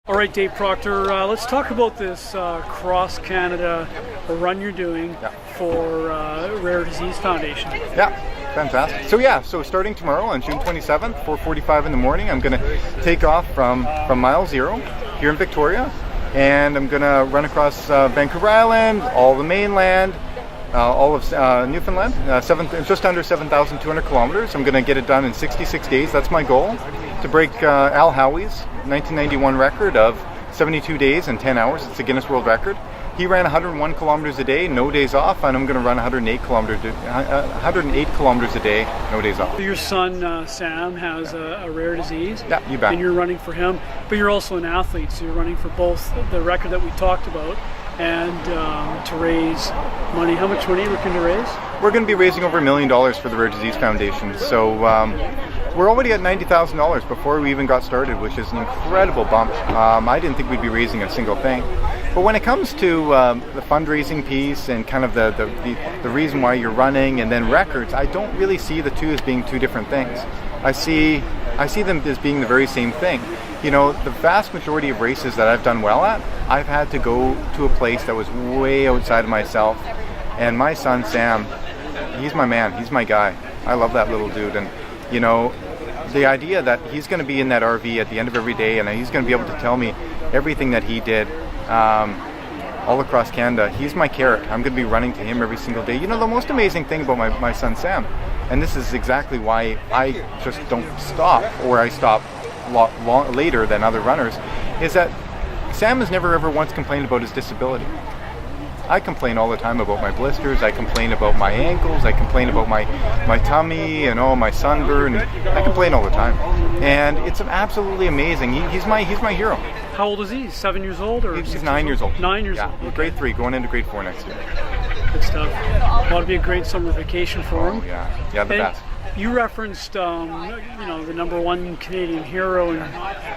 All right, Dave Proctor, let's talk about this Cross Canada run you're doing for Rare Disease Foundation. Yeah, fantastic. So starting tomorrow on June 27th, 4:45 in the morning, I'm going to take off from mile zero here in Victoria, and I'm going to run across Vancouver Island, all the mainland, all of Newfoundland, just under 7,200 kilometers. I'm going to get it done in 66 days. That's my goal, to break Howie's 1991 record of 72 days and 10 hours. It's a Guinness World Record. He ran 101 kilometers a day, no days off, and I'm going to run 108 kilometers a day, no days off. Your son, Sam, has a rare disease. Yeah, you bet. And you're running for him, but you're also an athlete, so you're running for both the record that we talked about and to raise money. How much money are we looking to raise? We're going to be raising over $1 million for the Rare Disease Foundation. So we're already at $90,000 before we even got started, which is an incredible bump. I didn't think we'd be raising a single thing. But when it comes to the fundraising piece and kind of the reason why you're running and then records, I don't really see the two as being two different things. I see them as being the very same thing. You know, the vast majority of races that I've done well at, I've had to go to a place that was way outside of myself. And my son, Sam, he's my man. He's my guy. I love that little dude. And, you know, the idea that he's going to be in that RV at the end of every day and he's going to be able to tell me everything that he did all across Canada, he's my carrot. I'm going to be running to him every single day. You know, the most amazing thing about my son, Sam, and this is exactly why I just don't stop, or I stop later than other runners, is that Sam has never ever once complained about his disability. I complain all the time about my blisters, I complain about my ankles, I complain about my tummy and my sunburn. I complain all the time. And it's absolutely amazing. He's my hero. How old is he? 7 years old? Or he's 9 years old. 9 years old. Yeah, grade 3, going into grade 4 next year. Good stuff. Ought to be a great summer vacation for him. Oh, yeah, the best. You referenced, the #1 Canadian hero, and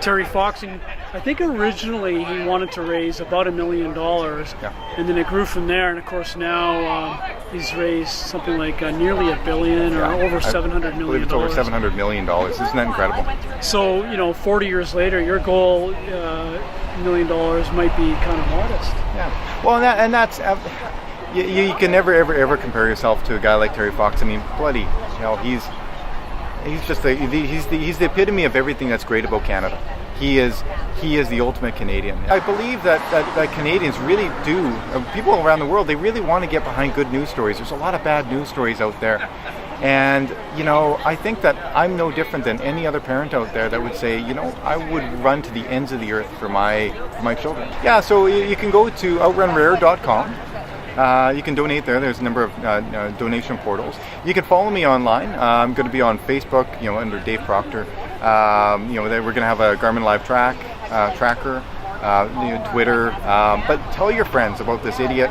Terry Fox, and I think originally he wanted to raise about $1 million, and then it grew from there. And of course now he's raised something like nearly $1 billion, or over $700 million. I believe it's over $700 million. Isn't that incredible? So 40 years later, your goal, $1 million, might be kind of modest. Yeah. Well, that's. You can never ever compare yourself to a guy like Terry Fox. I mean, bloody hell, he's just he's the epitome of everything that's great about Canada. He is the ultimate Canadian. I believe that Canadians really do, people around the world, they really want to get behind good news stories. There's a lot of bad news stories out there. And, I think that I'm no different than any other parent out there that would say, I would run to the ends of the earth for my children. Yeah, so you can go to outrunrare.com. You can donate there. There's a number of donation portals. You can follow me online. I'm going to be on Facebook, under Dave Proctor. We're going to have a Garmin Live tracker, Twitter. But tell your friends about this idiot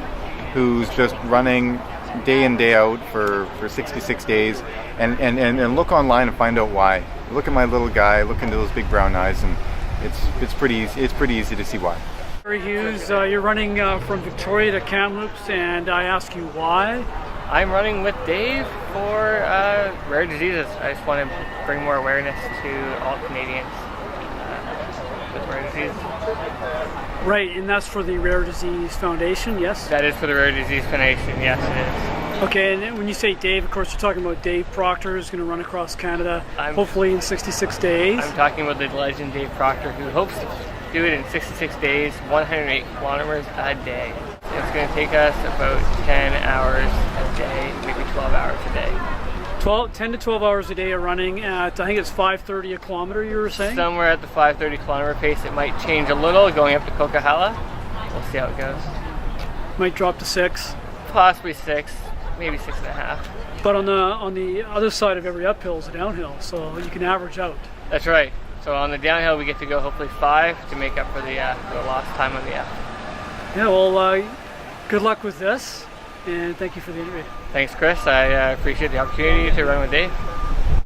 who's just running day in, day out for 66 days, and look online and find out why. Look at my little guy. Look into those big brown eyes, and it's pretty easy to see why. Jerry Hughes, you're running from Victoria to Kamloops, and I ask you why? I'm running with Dave for rare diseases. I just want to bring more awareness to all Canadians with rare disease. Right, and that's for the Rare Disease Foundation, yes? That is for the Rare Disease Foundation, yes it is. Okay, and when you say Dave, of course you're talking about Dave Proctor, who's going to run across Canada, hopefully in 66 days. I'm talking about the legend Dave Proctor, who hopes to do it in 66 days, 108 kilometers a day. It's going to take us about 10 hours a day, maybe 12 hours a day. 10 to 12 hours a day of running at, I think it's 5:30 a kilometer, you were saying? Somewhere at the 5:30 kilometer pace. It might change a little going up to Coquihalla. We'll see how it goes. Might drop to 6? Possibly 6, maybe 6.5. But on the other side of every uphill is a downhill, so you can average out. That's right. So on the downhill we get to go hopefully 5 to make up for the lost time on the up. Yeah, well, good luck with this, and thank you for the interview. Thanks, Chris. I appreciate the opportunity to run with Dave.